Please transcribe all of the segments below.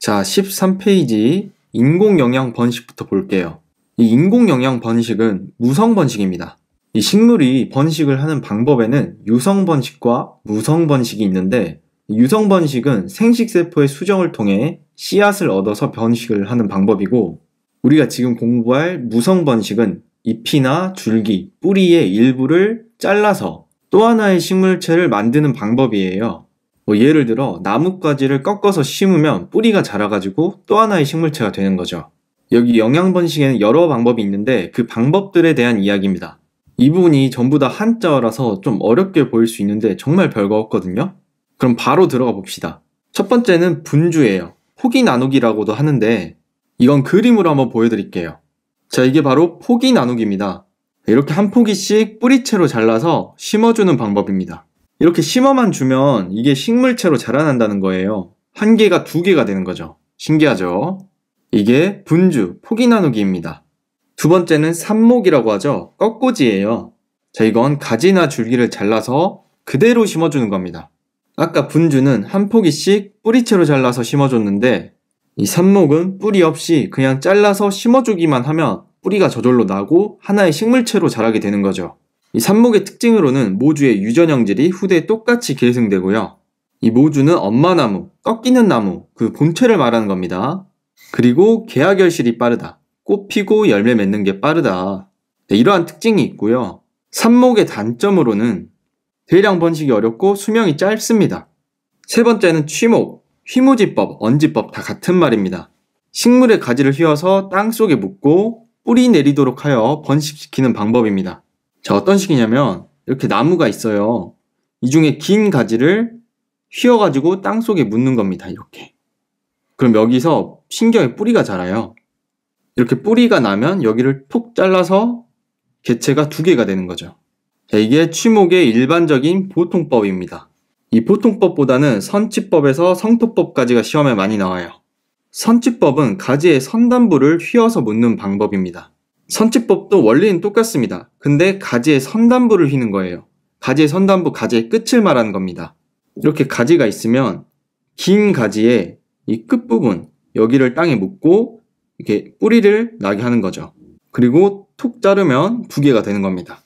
자, 13페이지 인공영양 번식부터 볼게요. 이 인공영양 번식은 무성 번식입니다. 이 식물이 번식을 하는 방법에는 유성 번식과 무성 번식이 있는데, 유성 번식은 생식세포의 수정을 통해 씨앗을 얻어서 번식을 하는 방법이고, 우리가 지금 공부할 무성 번식은 잎이나 줄기, 뿌리의 일부를 잘라서 또 하나의 식물체를 만드는 방법이에요. 예를 들어 나뭇가지를 꺾어서 심으면 뿌리가 자라가지고 또 하나의 식물체가 되는 거죠. 여기 영양 번식에는 여러 방법이 있는데 그 방법들에 대한 이야기입니다. 이 부분이 전부 다 한자어라서 좀 어렵게 보일 수 있는데 정말 별거 없거든요. 그럼 바로 들어가 봅시다. 첫 번째는 분주예요. 포기 나누기라고도 하는데 이건 그림으로 한번 보여드릴게요. 자, 이게 바로 포기 나누기입니다. 이렇게 한 포기씩 뿌리채로 잘라서 심어주는 방법입니다. 이렇게 심어만 주면 이게 식물체로 자라난다는 거예요. 한 개가 두 개가 되는 거죠. 신기하죠? 이게 분주, 포기 나누기입니다. 두 번째는 삽목이라고 하죠. 꺾꽂이예요. 자, 이건 가지나 줄기를 잘라서 그대로 심어주는 겁니다. 아까 분주는 한 포기씩 뿌리채로 잘라서 심어줬는데, 이 삽목은 뿌리 없이 그냥 잘라서 심어주기만 하면 뿌리가 저절로 나고 하나의 식물체로 자라게 되는 거죠. 이 삽목의 특징으로는 모주의 유전형질이 후대에 똑같이 계승되고요. 이 모주는 엄마나무, 꺾이는 나무, 그 본체를 말하는 겁니다. 그리고 개화결실이 빠르다. 꽃 피고 열매 맺는 게 빠르다. 네, 이러한 특징이 있고요. 삽목의 단점으로는 대량 번식이 어렵고 수명이 짧습니다. 세 번째는 취목, 휘무지법, 언지법 다 같은 말입니다. 식물의 가지를 휘어서 땅속에 묻고 뿌리 내리도록 하여 번식시키는 방법입니다. 자, 어떤 식이냐면 이렇게 나무가 있어요. 이 중에 긴 가지를 휘어가지고 땅속에 묻는 겁니다. 이렇게. 그럼 여기서 신경에 뿌리가 자라요. 이렇게 뿌리가 나면 여기를 톡 잘라서 개체가 두 개가 되는 거죠. 자, 이게 취목의 일반적인 보통법입니다. 이 보통법보다는 선치법에서 성토법까지가 시험에 많이 나와요. 선치법은 가지의 선단부를 휘어서 묻는 방법입니다. 선치법도 원리는 똑같습니다. 근데 가지의 선단부를 휘는 거예요. 가지의 선단부, 가지의 끝을 말하는 겁니다. 이렇게 가지가 있으면 긴 가지의 이 끝부분, 여기를 땅에 묻고 이렇게 뿌리를 나게 하는 거죠. 그리고 툭 자르면 두 개가 되는 겁니다.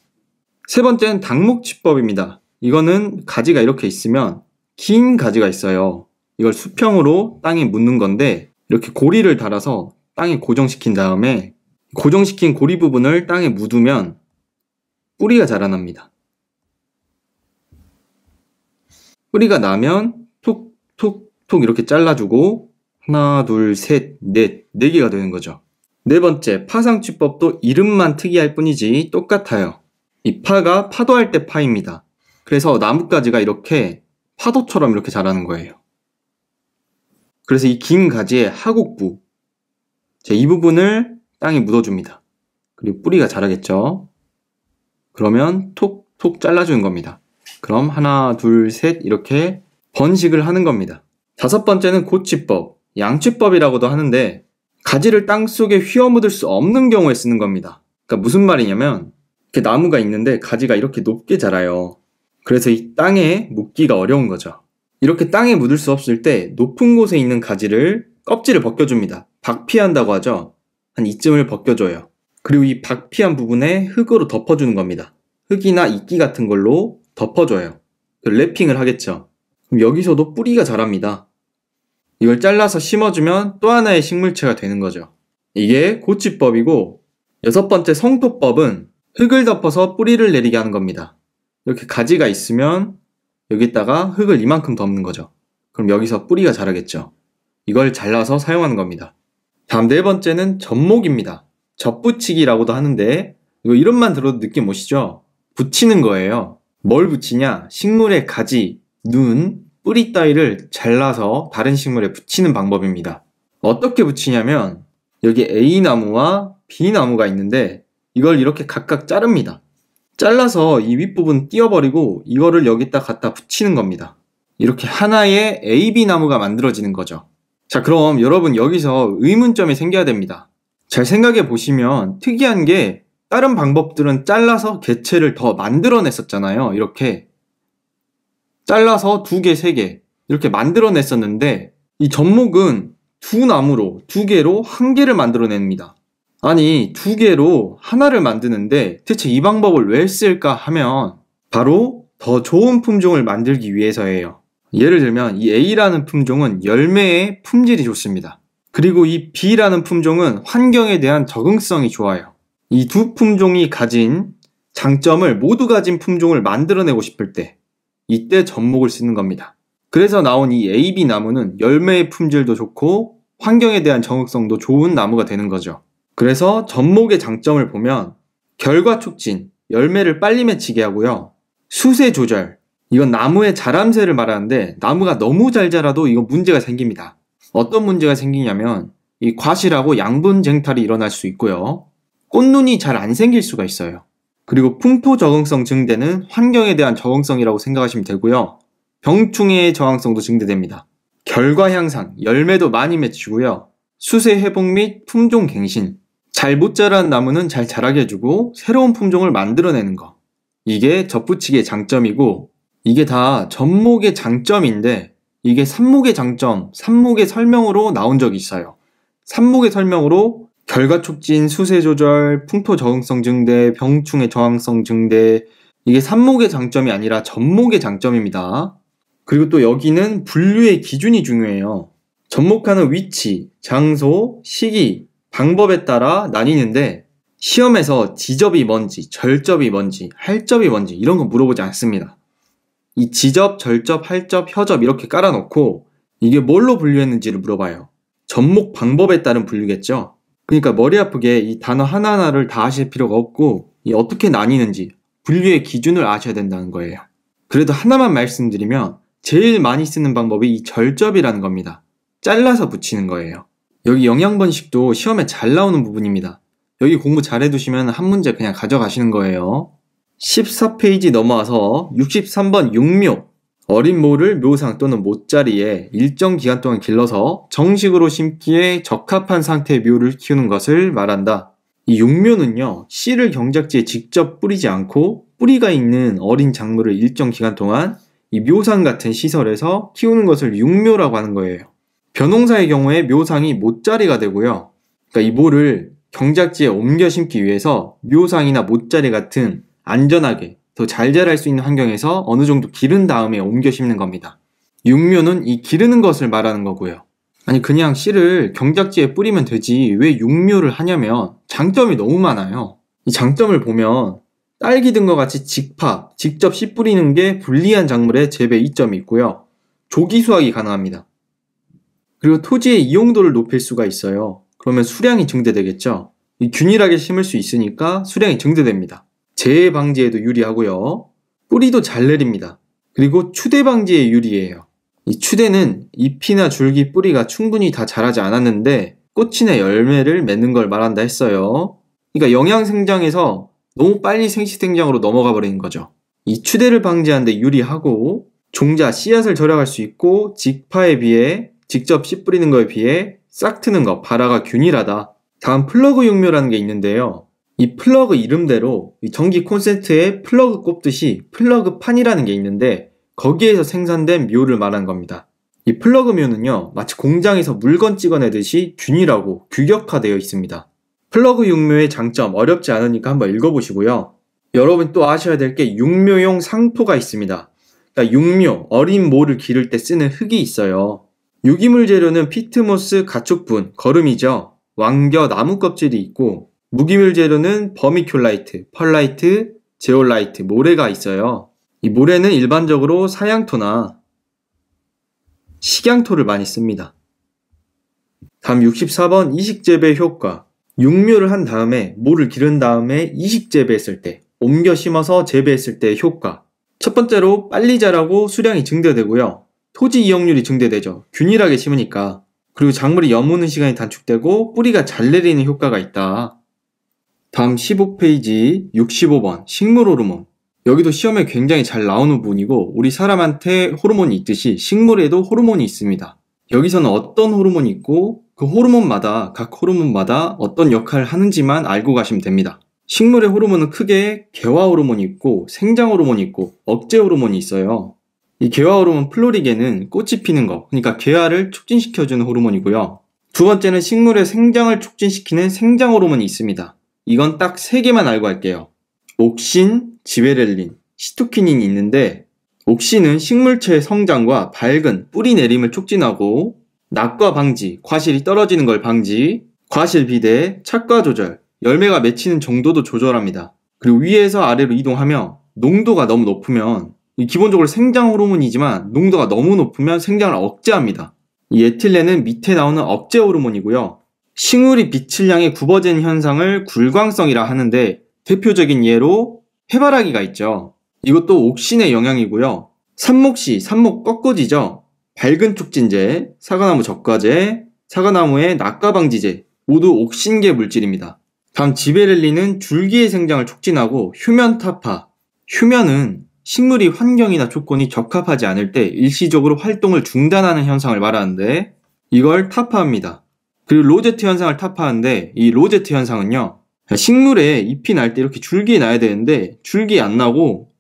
세 번째는 당목치법입니다. 이거는 가지가 이렇게 있으면 긴 가지가 있어요. 이걸 수평으로 땅에 묻는 건데 이렇게 고리를 달아서 땅에 고정시킨 다음에 고정시킨 고리 부분을 땅에 묻으면 뿌리가 자라납니다. 뿌리가 나면 톡, 톡, 톡 이렇게 잘라주고 하나, 둘, 셋, 네 개가 되는 거죠. 네 번째, 파상취법도 이름만 특이할 뿐이지 똑같아요. 이 파가 파도할 때 파입니다. 그래서 나뭇가지가 이렇게 파도처럼 이렇게 자라는 거예요. 그래서 이 긴 가지의 하곡부, 이 부분을 땅에 묻어줍니다. 그리고 뿌리가 자라겠죠. 그러면 톡톡 잘라주는 겁니다. 그럼 하나, 둘, 셋 이렇게 번식을 하는 겁니다. 다섯 번째는 고치법, 양치법이라고도 하는데 가지를 땅속에 휘어 묻을 수 없는 경우에 쓰는 겁니다. 그러니까 무슨 말이냐면 이렇게 나무가 있는데 가지가 이렇게 높게 자라요. 그래서 이 땅에 묻기가 어려운 거죠. 이렇게 땅에 묻을 수 없을 때 높은 곳에 있는 가지를 껍질을 벗겨줍니다. 박피한다고 하죠. 한 이쯤을 벗겨줘요. 그리고 이 박피한 부분에 흙으로 덮어주는 겁니다. 흙이나 이끼 같은 걸로 덮어줘요. 랩핑을 하겠죠. 그럼 여기서도 뿌리가 자랍니다. 이걸 잘라서 심어주면 또 하나의 식물체가 되는 거죠. 이게 고치법이고, 여섯 번째 성토법은 흙을 덮어서 뿌리를 내리게 하는 겁니다. 이렇게 가지가 있으면 여기다가 흙을 이만큼 덮는 거죠. 그럼 여기서 뿌리가 자라겠죠. 이걸 잘라서 사용하는 겁니다. 다음 네 번째는 접목입니다. 접붙이기라고도 하는데 이거 이름만 들어도 느낌 오시죠? 붙이는 거예요. 뭘 붙이냐? 식물의 가지, 눈, 뿌리 따위를 잘라서 다른 식물에 붙이는 방법입니다. 어떻게 붙이냐면 여기 A나무와 B나무가 있는데 이걸 이렇게 각각 자릅니다. 잘라서 이 윗부분 띄워버리고 이거를 여기다 갖다 붙이는 겁니다. 이렇게 하나의 AB나무가 만들어지는 거죠. 자, 그럼 여러분 여기서 의문점이 생겨야 됩니다. 잘 생각해 보시면 특이한 게 다른 방법들은 잘라서 개체를 더 만들어냈었잖아요. 이렇게 잘라서 2개, 3개 이렇게 만들어냈었는데 이 접목은 두 나무로, 두 개로 한 개를 만들어냅니다. 아니, 두 개로 하나를 만드는데 대체 이 방법을 왜 쓸까 하면 바로 더 좋은 품종을 만들기 위해서예요. 예를 들면 이 A라는 품종은 열매의 품질이 좋습니다. 그리고 이 B라는 품종은 환경에 대한 적응성이 좋아요. 이 두 품종이 가진 장점을 모두 가진 품종을 만들어내고 싶을 때 이때 접목을 쓰는 겁니다. 그래서 나온 이 AB 나무는 열매의 품질도 좋고 환경에 대한 적응성도 좋은 나무가 되는 거죠. 그래서 접목의 장점을 보면 결과 촉진, 열매를 빨리 맺히게 하고요. 수세 조절, 이건 나무의 자람세를 말하는데 나무가 너무 잘 자라도 이거 문제가 생깁니다. 어떤 문제가 생기냐면 이 과실하고 양분 쟁탈이 일어날 수 있고요. 꽃눈이 잘 안 생길 수가 있어요. 그리고 풍토 적응성 증대는 환경에 대한 적응성이라고 생각하시면 되고요. 병충해의 저항성도 증대됩니다. 결과 향상, 열매도 많이 맺히고요. 수세 회복 및 품종 갱신, 잘 못 자란 나무는 잘 자라게 해주고 새로운 품종을 만들어내는 거. 이게 접붙이기의 장점이고 이게 다 접목의 장점인데 이게 삽목의 장점, 삽목의 설명으로 나온 적이 있어요. 삽목의 설명으로 결과 촉진, 수세 조절, 풍토 적응성 증대, 병충해 저항성 증대, 이게 삽목의 장점이 아니라 접목의 장점입니다. 그리고 또 여기는 분류의 기준이 중요해요. 접목하는 위치, 장소, 시기, 방법에 따라 나뉘는데 시험에서 지접이 뭔지, 절접이 뭔지, 할접이 뭔지 이런 거 물어보지 않습니다. 이 지접, 절접, 할접, 혀접 이렇게 깔아놓고 이게 뭘로 분류했는지를 물어봐요. 접목 방법에 따른 분류겠죠. 그러니까 머리 아프게 이 단어 하나하나를 다 아실 필요가 없고 이 어떻게 나뉘는지 분류의 기준을 아셔야 된다는 거예요. 그래도 하나만 말씀드리면 제일 많이 쓰는 방법이 이 절접이라는 겁니다. 잘라서 붙이는 거예요. 여기 영양번식도 시험에 잘 나오는 부분입니다. 여기 공부 잘 해두시면 한 문제 그냥 가져가시는 거예요. 14페이지 넘어와서 63번 육묘. 어린 모를 묘상 또는 못자리에 일정 기간 동안 길러서 정식으로 심기에 적합한 상태의 묘를 키우는 것을 말한다. 이 육묘는요, 씨를 경작지에 직접 뿌리지 않고 뿌리가 있는 어린 작물을 일정 기간 동안 이 묘상 같은 시설에서 키우는 것을 육묘라고 하는 거예요. 벼농사의 경우에 묘상이 못자리가 되고요. 그러니까 이 모를 경작지에 옮겨 심기 위해서 묘상이나 못자리 같은 안전하게 더 잘 자랄 수 있는 환경에서 어느 정도 기른 다음에 옮겨 심는 겁니다. 육묘는 이 기르는 것을 말하는 거고요. 아니 그냥 씨를 경작지에 뿌리면 되지 왜 육묘를 하냐면 장점이 너무 많아요. 이 장점을 보면 딸기 등과 같이 직파, 직접 씨 뿌리는 게 불리한 작물의 재배 이점이 있고요. 조기 수확이 가능합니다. 그리고 토지의 이용도를 높일 수가 있어요. 그러면 수량이 증대되겠죠. 균일하게 심을 수 있으니까 수량이 증대됩니다. 재해 방지에도 유리하고요. 뿌리도 잘 내립니다. 그리고 추대 방지에 유리해요. 이 추대는 잎이나 줄기, 뿌리가 충분히 다 자라지 않았는데 꽃이나 열매를 맺는 걸 말한다 했어요. 그러니까 영양생장에서 너무 빨리 생식생장으로 넘어가 버리는 거죠. 이 추대를 방지하는 데 유리하고 종자, 씨앗을 절약할 수 있고 직파에 비해 직접 씨 뿌리는 거에 비해 싹 트는 거, 발화가 균일하다. 다음 플러그 육묘라는 게 있는데요. 이 플러그 이름대로 이 전기 콘센트에 플러그 꼽듯이 플러그 판이라는 게 있는데 거기에서 생산된 묘를 말하는 겁니다. 이 플러그 묘는요, 마치 공장에서 물건 찍어내듯이 균일하고 규격화되어 있습니다. 플러그 육묘의 장점 어렵지 않으니까 한번 읽어보시고요. 여러분 또 아셔야 될 게 육묘용 상토가 있습니다. 그러니까 육묘, 어린 모를 기를 때 쓰는 흙이 있어요. 유기물 재료는 피트모스, 가축분, 거름이죠. 왕겨, 나무 껍질이 있고 무기물 재료는 버미큘라이트, 펄라이트, 제올라이트, 모래가 있어요. 이 모래는 일반적으로 사양토나 식양토를 많이 씁니다. 다음 64번 이식재배 효과. 육묘를 한 다음에 모를 기른 다음에 이식재배했을 때, 옮겨 심어서 재배했을 때의 효과. 첫 번째로 빨리 자라고 수량이 증대되고요. 토지 이용률이 증대되죠. 균일하게 심으니까. 그리고 작물이 여무는 시간이 단축되고 뿌리가 잘 내리는 효과가 있다. 다음 15페이지 65번 식물 호르몬. 여기도 시험에 굉장히 잘 나오는 부분이고 우리 사람한테 호르몬이 있듯이 식물에도 호르몬이 있습니다. 여기서는 어떤 호르몬이 있고 그 호르몬마다 각 호르몬마다 어떤 역할을 하는지만 알고 가시면 됩니다. 식물의 호르몬은 크게 개화 호르몬이 있고 생장 호르몬이 있고 억제 호르몬이 있어요. 이 개화 호르몬 플로리겐은 꽃이 피는 거, 그러니까 개화를 촉진시켜주는 호르몬이고요. 두 번째는 식물의 생장을 촉진시키는 생장 호르몬이 있습니다. 이건 딱 3개만 알고 할게요. 옥신, 지베렐린, 시토키닌이 있는데 옥신은 식물체의 성장과 밝은 뿌리 내림을 촉진하고 낙과 방지, 과실이 떨어지는 걸 방지, 과실 비대, 착과 조절, 열매가 맺히는 정도도 조절합니다. 그리고 위에서 아래로 이동하며 농도가 너무 높으면 기본적으로 생장 호르몬이지만 농도가 너무 높으면 생장을 억제합니다. 이 에틸렌은 밑에 나오는 억제 호르몬이고요. 식물이 빛을 향해 굽어지는 현상을 굴광성이라 하는데 대표적인 예로 해바라기가 있죠. 이것도 옥신의 영향이고요. 삽목시, 삽목 꺾어지죠. 밝은 촉진제, 사과나무 적과제, 사과나무의 낙과 방지제 모두 옥신계 물질입니다. 다음 지베렐린은 줄기의 생장을 촉진하고 휴면타파. 휴면은 식물이 환경이나 조건이 적합하지 않을 때 일시적으로 활동을 중단하는 현상을 말하는데 이걸 타파합니다. 그리고 로제트 현상을 타파하는데 이 로제트 현상은요. 식물에 잎이 날 때 이렇게 줄기 나야 되는데 줄기 안 나고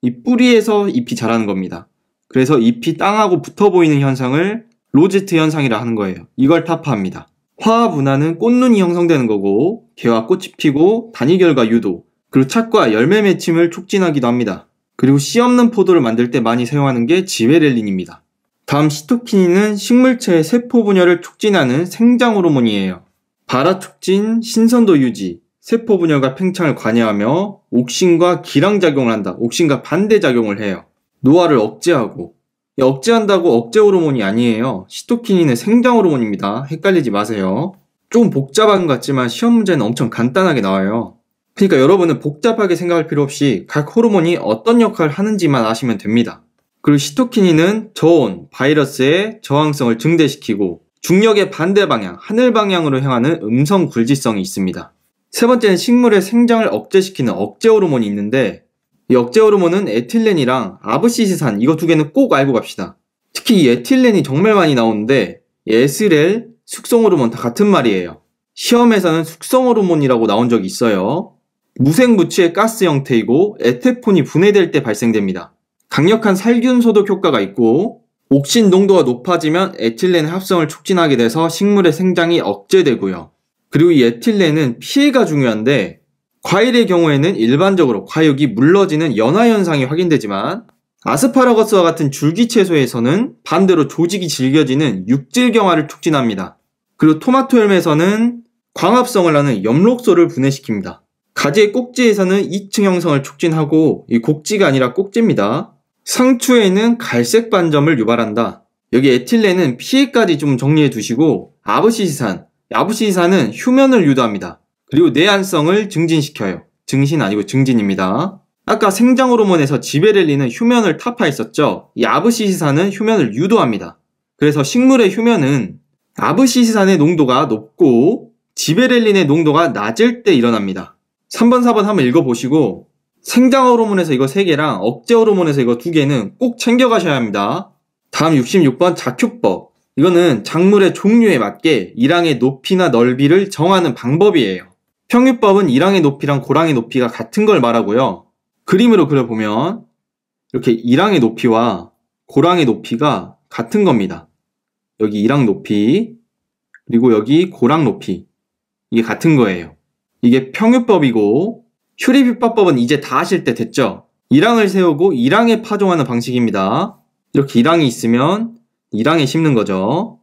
이 뿌리에서 잎이 자라는 겁니다. 그래서 잎이 땅하고 붙어 보이는 현상을 로제트 현상이라 하는 거예요. 이걸 타파합니다. 화합운하는 꽃눈이 형성되는 거고 개와 꽃이 피고 단위결과 유도 그리고 착과 열매 맺힘을 촉진하기도 합니다. 그리고 씨 없는 포도를 만들 때 많이 사용하는 게 지베렐린입니다. 다음 시토키닌은 식물체의 세포 분열을 촉진하는 생장 호르몬이에요. 발화 촉진, 신선도 유지, 세포 분열과 팽창을 관여하며 옥신과 기랑작용을 한다. 옥신과 반대작용을 해요. 노화를 억제하고 억제한다고 억제 호르몬이 아니에요. 시토키닌은 생장 호르몬입니다. 헷갈리지 마세요. 좀 복잡한 것 같지만 시험 문제는 엄청 간단하게 나와요. 그러니까 여러분은 복잡하게 생각할 필요 없이 각 호르몬이 어떤 역할을 하는지만 아시면 됩니다. 그리고 시토키닌은 저온, 바이러스의 저항성을 증대시키고 중력의 반대 방향, 하늘 방향으로 향하는 음성 굴지성이 있습니다. 세 번째는 식물의 생장을 억제시키는 억제 호르몬이 있는데 이 억제 호르몬은 에틸렌이랑 아브시시산 이거 2개는 꼭 알고 갑시다. 특히 이 에틸렌이 정말 많이 나오는데 에스렐, 숙성 호르몬 다 같은 말이에요. 시험에서는 숙성 호르몬이라고 나온 적이 있어요. 무색무취의 가스 형태이고 에테폰이 분해될 때 발생됩니다. 강력한 살균 소독 효과가 있고 옥신 농도가 높아지면 에틸렌 합성을 촉진하게 돼서 식물의 생장이 억제되고요. 그리고 이 에틸렌은 피해가 중요한데 과일의 경우에는 일반적으로 과육이 물러지는 연화 현상이 확인되지만 아스파라거스와 같은 줄기 채소에서는 반대로 조직이 질겨지는 육질경화를 촉진합니다. 그리고 토마토 열매에서는 광합성을 하는 엽록소를 분해시킵니다. 가지의 꼭지에서는 2층 형성을 촉진하고 이 곡지가 아니라 꼭지입니다. 상추에는 갈색 반점을 유발한다. 여기 에틸렌은 피해까지 좀 정리해 두시고 아브시시산은 휴면을 유도합니다. 그리고 내한성을 증진시켜요. 증신 아니고 증진입니다. 아까 생장 호르몬에서 지베렐린은 휴면을 타파했었죠. 이 아브시시산은 휴면을 유도합니다. 그래서 식물의 휴면은 아브시시산의 농도가 높고 지베렐린의 농도가 낮을 때 일어납니다. 3번, 4번 한번 읽어보시고 생장 호르몬에서 이거 3개랑 억제 호르몬에서 이거 2개는 꼭 챙겨가셔야 합니다. 다음 66번 작휴법. 이거는 작물의 종류에 맞게 일항의 높이나 넓이를 정하는 방법이에요. 평유법은 일항의 높이랑 고랑의 높이가 같은 걸 말하고요. 그림으로 그려보면 이렇게 일항의 높이와 고랑의 높이가 같은 겁니다. 여기 일항 높이 그리고 여기 고랑 높이 이게 같은 거예요. 이게 평유법이고 휴리비파법은 이제 다 하실 때 됐죠? 일항을 세우고 일항에 파종하는 방식입니다. 이렇게 일항이 있으면 일항에 심는 거죠.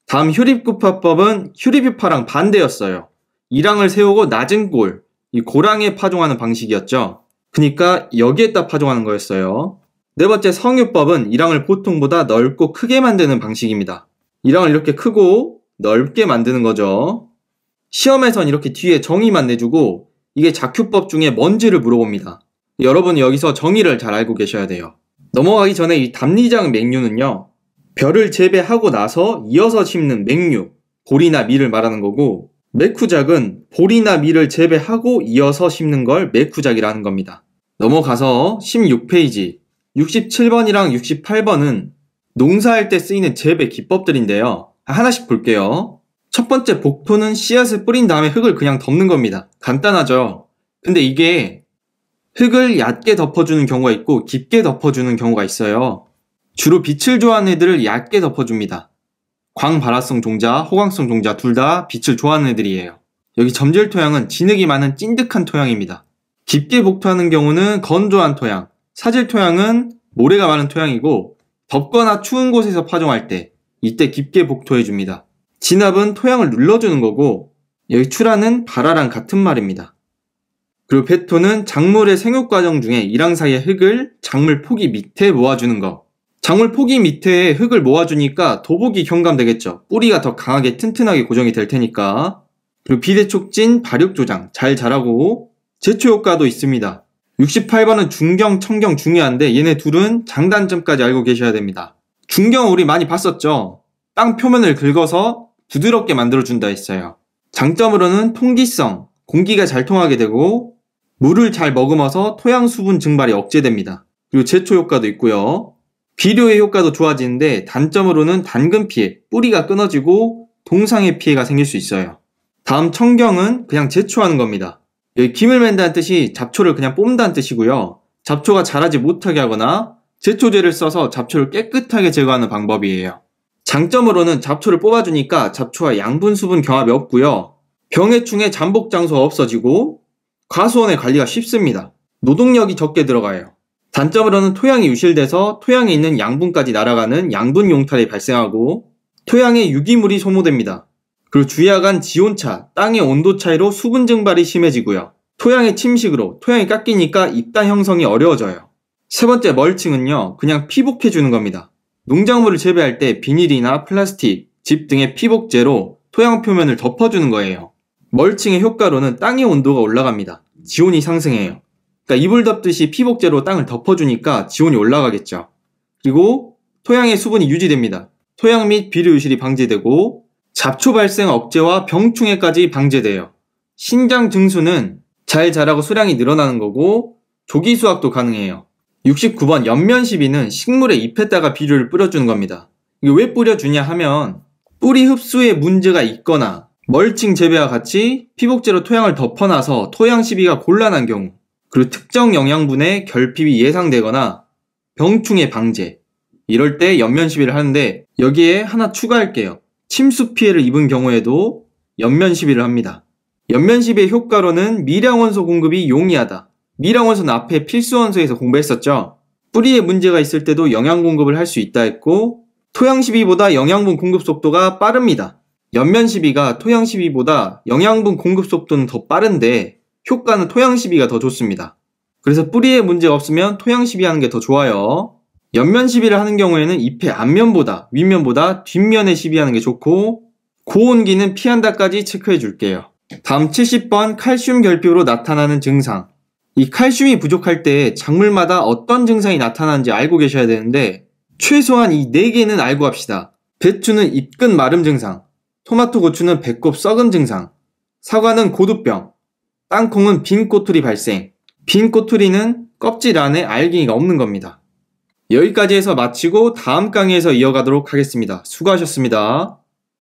다음 휴립구파법은 휴리비파랑 반대였어요. 일항을 세우고 낮은 골, 이 고랑에 파종하는 방식이었죠. 그러니까 여기에다 파종하는 거였어요. 네 번째 성유법은 일항을 보통보다 넓고 크게 만드는 방식입니다. 일항을 이렇게 크고 넓게 만드는 거죠. 시험에선 이렇게 뒤에 정의만 내주고 이게 작휴법 중에 뭔지를 물어봅니다. 여러분이 여기서 정의를 잘 알고 계셔야 돼요. 넘어가기 전에 이 담리장 맹류는요. 벼를 재배하고 나서 이어서 심는 맹류, 보리나 밀을 말하는 거고 메쿠작은 보리나 밀을 재배하고 이어서 심는 걸 메쿠작이라 하는 겁니다. 넘어가서 16페이지 67번이랑 68번은 농사할 때 쓰이는 재배 기법들인데요. 하나씩 볼게요. 첫 번째 복토는 씨앗을 뿌린 다음에 흙을 그냥 덮는 겁니다. 간단하죠? 근데 이게 흙을 얕게 덮어주는 경우가 있고 깊게 덮어주는 경우가 있어요. 주로 빛을 좋아하는 애들을 얕게 덮어줍니다. 광발화성 종자, 호광성 종자 둘 다 빛을 좋아하는 애들이에요. 여기 점질 토양은 진흙이 많은 찐득한 토양입니다. 깊게 복토하는 경우는 건조한 토양, 사질 토양은 모래가 많은 토양이고 덥거나 추운 곳에서 파종할 때 이때 깊게 복토해줍니다. 진압은 토양을 눌러주는 거고 여기 출하는 발화랑 같은 말입니다. 그리고 배토는 작물의 생육 과정 중에 이랑 사이의 흙을 작물 포기 밑에 모아주는 거. 작물 포기 밑에 흙을 모아주니까 도복이 경감되겠죠. 뿌리가 더 강하게 튼튼하게 고정이 될 테니까. 그리고 비대 촉진, 발육 조장 잘 자라고 제초 효과도 있습니다. 68번은 중경, 청경 중요한데 얘네 둘은 장단점까지 알고 계셔야 됩니다. 중경은 우리 많이 봤었죠. 땅 표면을 긁어서 부드럽게 만들어준다 했어요. 장점으로는 통기성, 공기가 잘 통하게 되고 물을 잘 머금어서 토양 수분 증발이 억제됩니다. 그리고 제초 효과도 있고요. 비료의 효과도 좋아지는데 단점으로는 단근 피해, 뿌리가 끊어지고 동상의 피해가 생길 수 있어요. 다음 청경은 그냥 제초하는 겁니다. 여기 김을 맨다는 뜻이 잡초를 그냥 뽑는다는 뜻이고요. 잡초가 자라지 못하게 하거나 제초제를 써서 잡초를 깨끗하게 제거하는 방법이에요. 장점으로는 잡초를 뽑아주니까 잡초와 양분 수분 경합이 없고요. 병해충의 잠복 장소가 없어지고 과수원의 관리가 쉽습니다. 노동력이 적게 들어가요. 단점으로는 토양이 유실돼서 토양에 있는 양분까지 날아가는 양분 용탈이 발생하고 토양에 유기물이 소모됩니다. 그리고 주야간 지온차, 땅의 온도 차이로 수분 증발이 심해지고요. 토양의 침식으로 토양이 깎이니까 입단 형성이 어려워져요. 세 번째 멀칭은요, 그냥 피복해주는 겁니다. 농작물을 재배할 때 비닐이나 플라스틱, 집 등의 피복제로 토양 표면을 덮어주는 거예요. 멀칭의 효과로는 땅의 온도가 올라갑니다. 지온이 상승해요. 그러니까 이불 덮듯이 피복제로 땅을 덮어주니까 지온이 올라가겠죠. 그리고 토양의 수분이 유지됩니다. 토양 및 비료 유실이 방지되고 잡초 발생 억제와 병충해까지 방제돼요. 신장 증수는 잘 자라고 수량이 늘어나는 거고 조기 수확도 가능해요. 69번 연면시비는 식물의 잎에다가 비료를 뿌려주는 겁니다. 이게 왜 뿌려주냐 하면 뿌리 흡수에 문제가 있거나 멀칭 재배와 같이 피복제로 토양을 덮어놔서 토양 시비가 곤란한 경우, 그리고 특정 영양분의 결핍이 예상되거나 병충해 방제, 이럴 때 연면시비를 하는데 여기에 하나 추가할게요. 침수 피해를 입은 경우에도 연면시비를 합니다. 연면시비의 효과로는 미량원소 공급이 용이하다. 미량원소는 앞에 필수원소에서 공부했었죠. 뿌리에 문제가 있을 때도 영양 공급을 할 수 있다 했고 토양시비보다 영양분 공급 속도가 빠릅니다. 연면시비가 토양시비보다 영양분 공급 속도는 더 빠른데 효과는 토양시비가 더 좋습니다. 그래서 뿌리에 문제가 없으면 토양시비 하는 게 더 좋아요. 연면시비를 하는 경우에는 잎의 앞면보다 윗면보다 뒷면에 시비하는 게 좋고 고온기는 피한다까지 체크해 줄게요. 다음 70번 칼슘 결핍으로 나타나는 증상. 이 칼슘이 부족할 때 작물마다 어떤 증상이 나타나는지 알고 계셔야 되는데 최소한 이 4개는 알고 합시다. 배추는 잎근 마름 증상, 토마토 고추는 배꼽 썩음 증상, 사과는 고두병, 땅콩은 빈 꼬투리 발생. 빈 꼬투리는 껍질 안에 알갱이가 없는 겁니다. 여기까지 해서 마치고 다음 강의에서 이어가도록 하겠습니다. 수고하셨습니다.